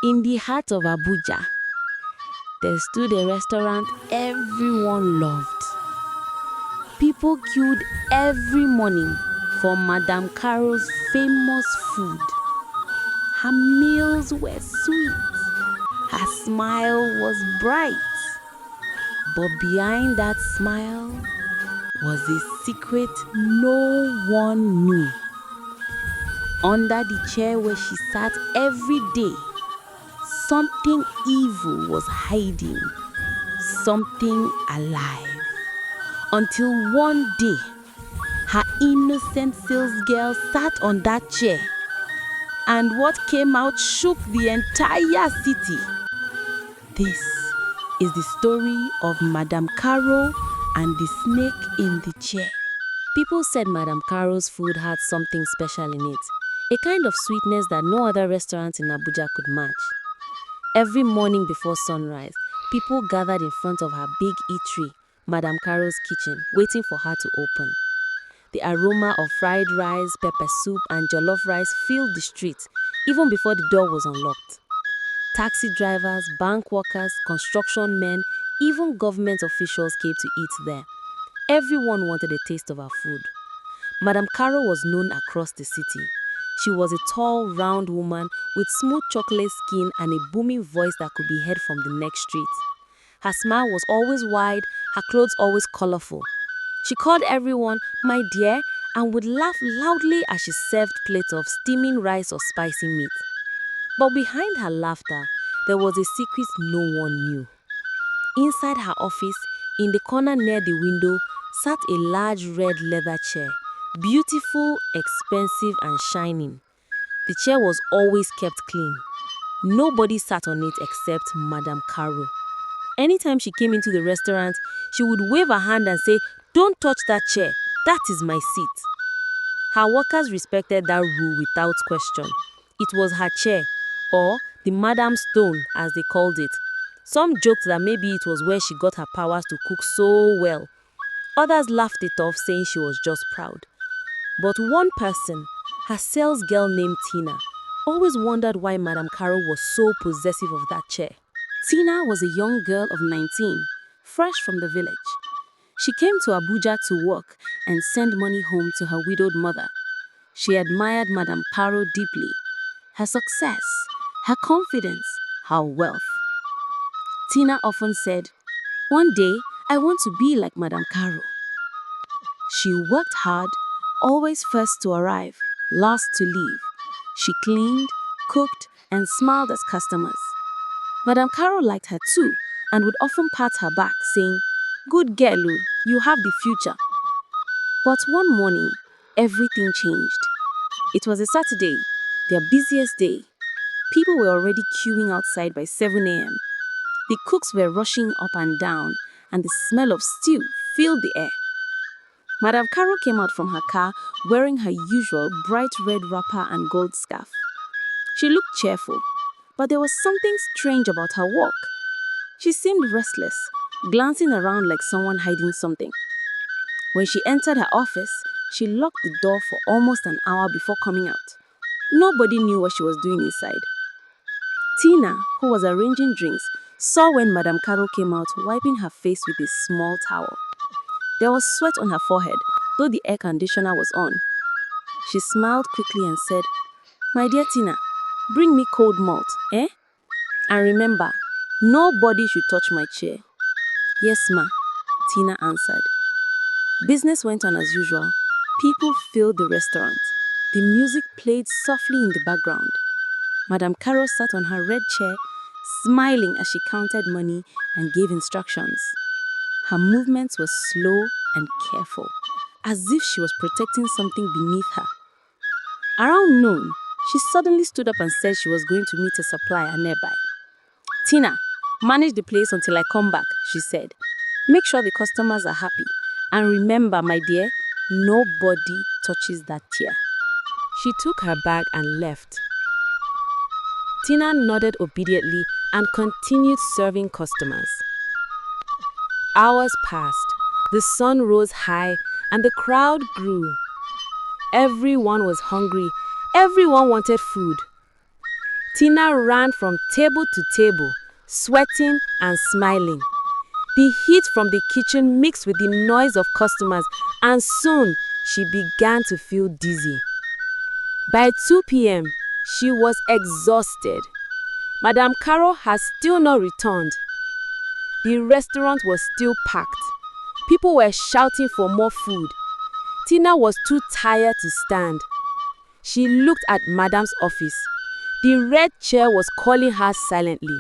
In the heart of Abuja, there stood a restaurant everyone loved. People queued every morning for Madam Caro's famous food. Her meals were sweet, her smile was bright. But behind that smile was a secret no one knew. Under the chair where she sat every day, something evil was hiding, something alive. Until one day, her innocent salesgirl sat on that chair, and what came out shook the entire city. This is the story of Madam Caro and the snake in the chair. People said Madam Caro's food had something special in it, a kind of sweetness that no other restaurant in Abuja could match. Every morning before sunrise, people gathered in front of her big eatery, Madam Caro's kitchen, waiting for her to open. The aroma of fried rice, pepper soup, and jollof rice filled the streets even before the door was unlocked. Taxi drivers, bank workers, construction men, even government officials came to eat there. Everyone wanted a taste of her food. Madam Caro was known across the city. She was a tall, round woman with smooth chocolate skin and a booming voice that could be heard from the next street. Her smile was always wide, her clothes always colorful. She called everyone "my dear" and would laugh loudly as she served plates of steaming rice or spicy meat. But behind her laughter, there was a secret no one knew. Inside her office, in the corner near the window, sat a large red leather chair, beautiful, expensive, and shining. The chair was always kept clean. Nobody sat on it except Madam Caro. Anytime she came into the restaurant, she would wave her hand and say, "Don't touch that chair, that is my seat." Her workers respected that rule without question. It was her chair, or the Madam Stone as they called it. Some joked that maybe it was where she got her powers to cook so well. Others laughed it off, saying she was just proud. But one person, her sales girl named Tina, always wondered why Madam Caro was so possessive of that chair. Tina was a young girl of 19, fresh from the village. She came to Abuja to work and send money home to her widowed mother. She admired Madam Caro deeply, her success, her confidence, her wealth. Tina often said, "One day, I want to be like Madam Caro." She worked hard, always first to arrive, last to leave. She cleaned, cooked, and smiled at customers. Madam Caro liked her too and would often pat her back, saying, "Good girl, you have the future." But one morning, everything changed. It was a Saturday, their busiest day. People were already queuing outside by 7 a.m. The cooks were rushing up and down, and the smell of stew filled the air. Madam Caro came out from her car wearing her usual bright red wrapper and gold scarf. She looked cheerful, but there was something strange about her walk. She seemed restless, glancing around like someone hiding something. When she entered her office, she locked the door for almost an hour before coming out. Nobody knew what she was doing inside. Tina, who was arranging drinks, saw when Madam Caro came out wiping her face with a small towel. There was sweat on her forehead, though the air conditioner was on. She smiled quickly and said, "My dear Tina, bring me cold malt, eh? And remember, nobody should touch my chair." "Yes, ma," Tina answered. Business went on as usual. People filled the restaurant. The music played softly in the background. Madam Caro sat on her red chair, smiling as she counted money and gave instructions. Her movements were slow and careful, as if she was protecting something beneath her. Around noon, she suddenly stood up and said she was going to meet a supplier nearby. "Tina, manage the place until I come back," she said. "Make sure the customers are happy. And remember, my dear, nobody touches that chair." She took her bag and left. Tina nodded obediently and continued serving customers. Hours passed, the sun rose high, and the crowd grew. Everyone was hungry, everyone wanted food. Tina ran from table to table, sweating and smiling. The heat from the kitchen mixed with the noise of customers, and soon she began to feel dizzy. By 2 p.m., she was exhausted. Madam Caro had still not returned. The restaurant was still packed. People were shouting for more food. Tina was too tired to stand. She looked at Madam's office. The red chair was calling her silently.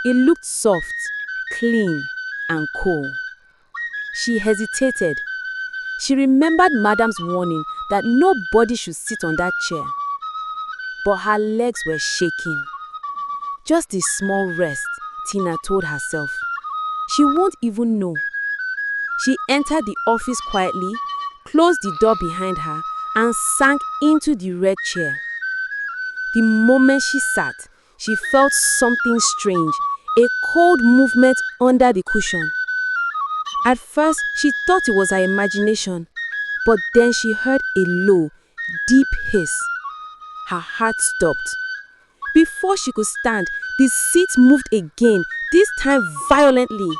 It looked soft, clean, and cool. She hesitated. She remembered Madam's warning that nobody should sit on that chair. But her legs were shaking. Just a small rest, Tina told herself. She won't even know. She entered the office quietly, closed the door behind her, and sank into the red chair. The moment she sat, she felt something strange, a cold movement under the cushion. At first, she thought it was her imagination, but then she heard a low, deep hiss. Her heart stopped. Before she could stand, the seat moved again, this time violently.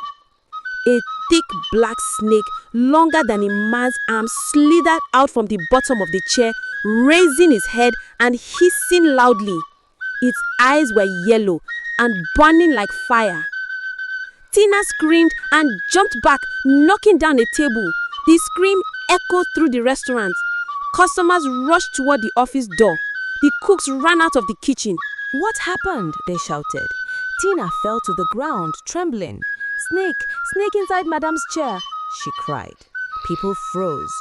A thick black snake, longer than a man's arm, slithered out from the bottom of the chair, raising its head and hissing loudly. Its eyes were yellow and burning like fire. Tina screamed and jumped back, knocking down a table. The scream echoed through the restaurant. Customers rushed toward the office door. The cooks ran out of the kitchen. "What happened?" they shouted. Tina fell to the ground, trembling. "Snake! Snake inside Madam's chair!" she cried. People froze.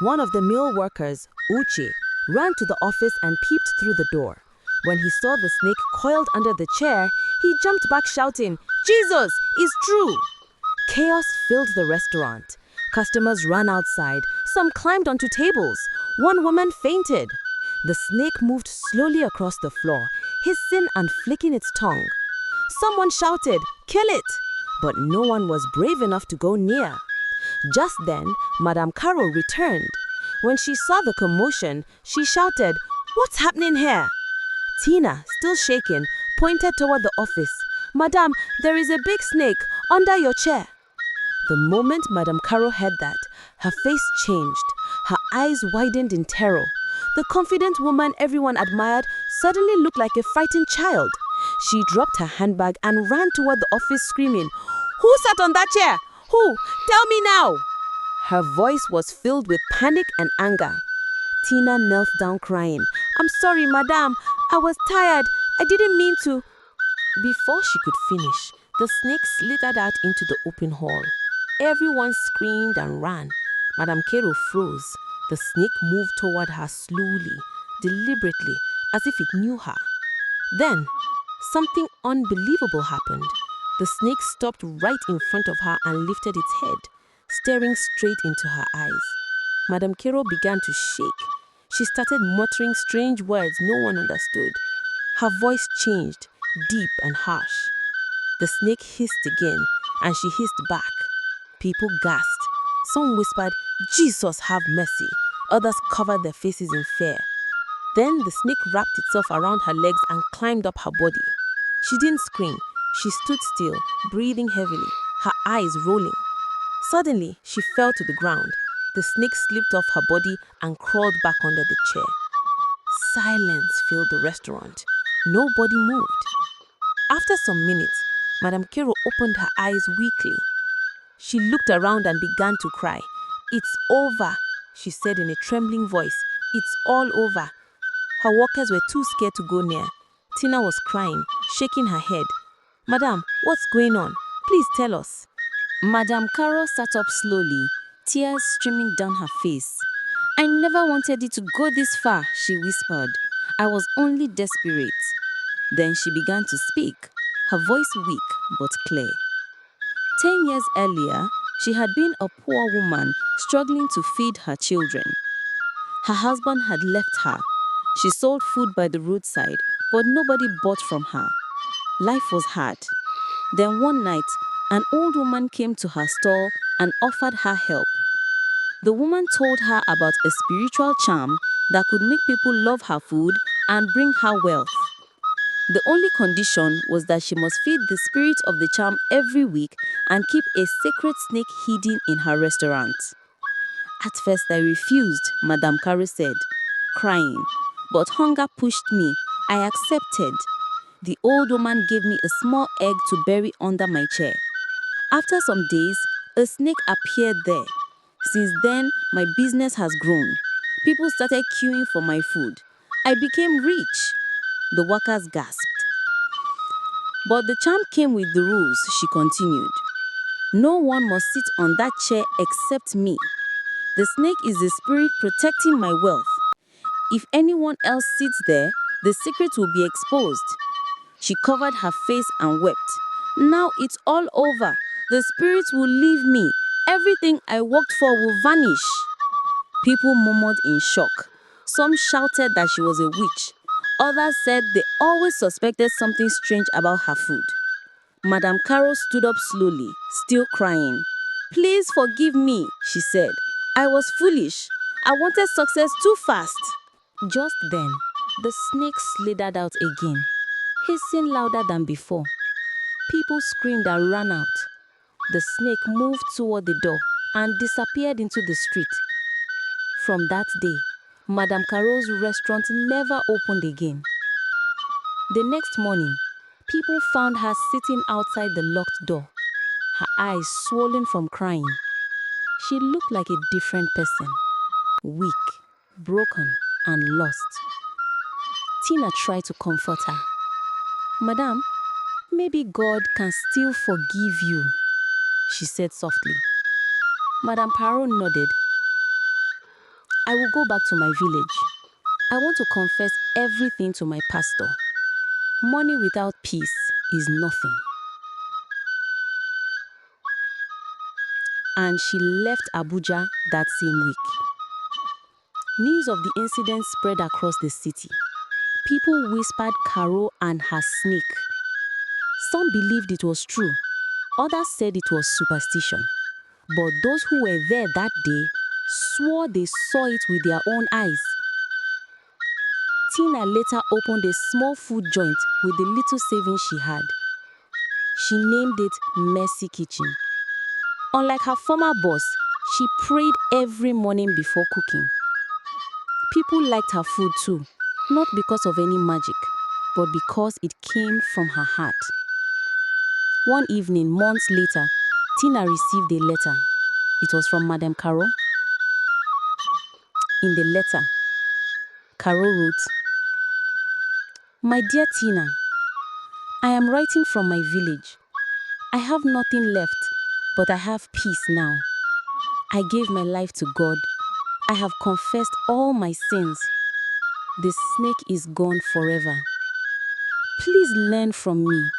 One of the meal workers, Uche, ran to the office and peeped through the door. When he saw the snake coiled under the chair, he jumped back shouting, "Jesus, it's true!" Chaos filled the restaurant. Customers ran outside. Some climbed onto tables. One woman fainted. The snake moved slowly across the floor, hissing and flicking its tongue. Someone shouted, "Kill it!" but no one was brave enough to go near. Just then, Madam Caro returned. When she saw the commotion, she shouted, "What's happening here?" Tina, still shaking, pointed toward the office. "Madam, there is a big snake under your chair." The moment Madam Caro heard that, her face changed. Her eyes widened in terror. The confident woman everyone admired suddenly looked like a frightened child. She dropped her handbag and ran toward the office screaming, "Who sat on that chair? Who? Tell me now!" Her voice was filled with panic and anger. Tina knelt down crying, "I'm sorry, madam. I was tired. I didn't mean to." Before she could finish, the snake slithered out into the open hall. Everyone screamed and ran. Madam Caro froze. The snake moved toward her slowly, deliberately, as if it knew her. Then, something unbelievable happened. The snake stopped right in front of her and lifted its head, staring straight into her eyes. Madam Caro began to shake. She started muttering strange words no one understood. Her voice changed, deep and harsh. The snake hissed again, and she hissed back. People gasped. Some whispered, "Jesus, have mercy." Others covered their faces in fear. Then the snake wrapped itself around her legs and climbed up her body. She didn't scream. She stood still, breathing heavily, her eyes rolling. Suddenly, she fell to the ground. The snake slipped off her body and crawled back under the chair. Silence filled the restaurant. Nobody moved. After some minutes, Madam Caro opened her eyes weakly. She looked around and began to cry. "It's over," she said in a trembling voice. "It's all over." Her workers were too scared to go near. Tina was crying, shaking her head. "Madam, what's going on? Please tell us." Madam Caro sat up slowly, tears streaming down her face. "I never wanted it to go this far," she whispered. "I was only desperate." Then she began to speak, her voice weak but clear. 10 years earlier, she had been a poor woman struggling to feed her children. Her husband had left her. She sold food by the roadside, but nobody bought from her. Life was hard. Then one night, an old woman came to her stall and offered her help. The woman told her about a spiritual charm that could make people love her food and bring her wealth. The only condition was that she must feed the spirit of the charm every week and keep a sacred snake hidden in her restaurant. At first I refused, Madam Caro said, crying. But hunger pushed me. I accepted. The old woman gave me a small egg to bury under my chair. After some days, a snake appeared there. Since then, my business has grown. People started queuing for my food. I became rich. The workers gasped. But the charm came with the rules, she continued. No one must sit on that chair except me. The snake is the spirit protecting my wealth. If anyone else sits there, the secret will be exposed. She covered her face and wept. Now it's all over. The spirits will leave me. Everything I worked for will vanish. People murmured in shock. Some shouted that she was a witch. Others said they always suspected something strange about her food. Madam Caro stood up slowly, still crying. Please forgive me, she said. I was foolish. I wanted success too fast. Just then, the snake slithered out again, hissing louder than before. People screamed and ran out. The snake moved toward the door and disappeared into the street. From that day, Madam Caro's restaurant never opened again. The next morning, people found her sitting outside the locked door, her eyes swollen from crying. She looked like a different person, weak, broken, and lost. Tina tried to comfort her. Madam, maybe God can still forgive you, she said softly. Madam Caro nodded. I will go back to my village. I want to confess everything to my pastor. Money without peace is nothing. And she left Abuja that same week. News of the incident spread across the city. People whispered Caro and her snake. Some believed it was true. Others said it was superstition. But those who were there that day swore they saw it with their own eyes. Tina later opened a small food joint with the little savings she had. She named it Mercy Kitchen. Unlike her former boss, she prayed every morning before cooking. People liked her food too, not because of any magic, but because it came from her heart. One evening, months later, Tina received a letter. It was from Madam Caro. In the letter, Caro wrote, My dear Tina, I am writing from my village. I have nothing left, but I have peace now. I gave my life to God. I have confessed all my sins. The snake is gone forever. Please learn from me.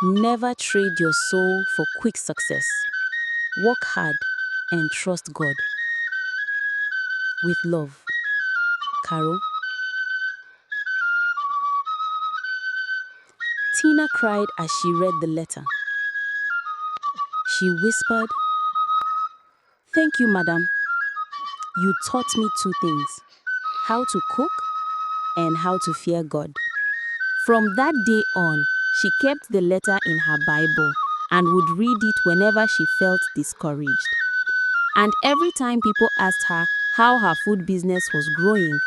Never trade your soul for quick success. Work hard and trust God. With love, Caro. Tina cried as she read the letter. She whispered, Thank you, madam. You taught me two things, how to cook and how to fear God. From that day on, she kept the letter in her Bible and would read it whenever she felt discouraged. And every time people asked her how her food business was growing,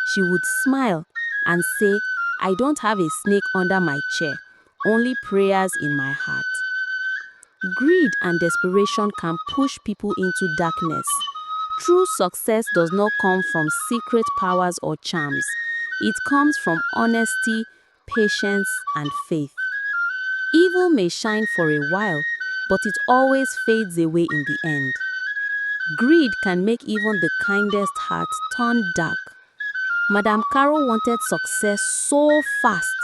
she would smile and say, I don't have a snake under my chair, only prayers in my heart. Greed and desperation can push people into darkness. True success does not come from secret powers or charms. It comes from honesty, patience, and faith. Evil may shine for a while, but it always fades away in the end. Greed can make even the kindest heart turn dark. Madam Caro wanted success so fast,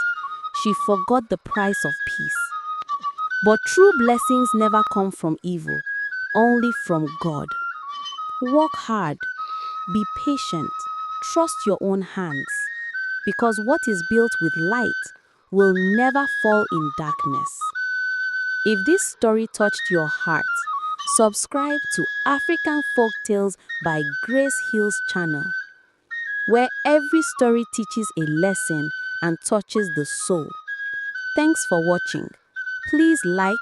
she forgot the price of peace. But true blessings never come from evil, only from God. Work hard, be patient, trust your own hands, because what is built with light will never fall in darkness. If this story touched your heart, subscribe to African Folk Tales by Grace Hill's channel, where every story teaches a lesson and touches the soul. Thanks for watching. Please like,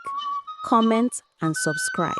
comment, and subscribe.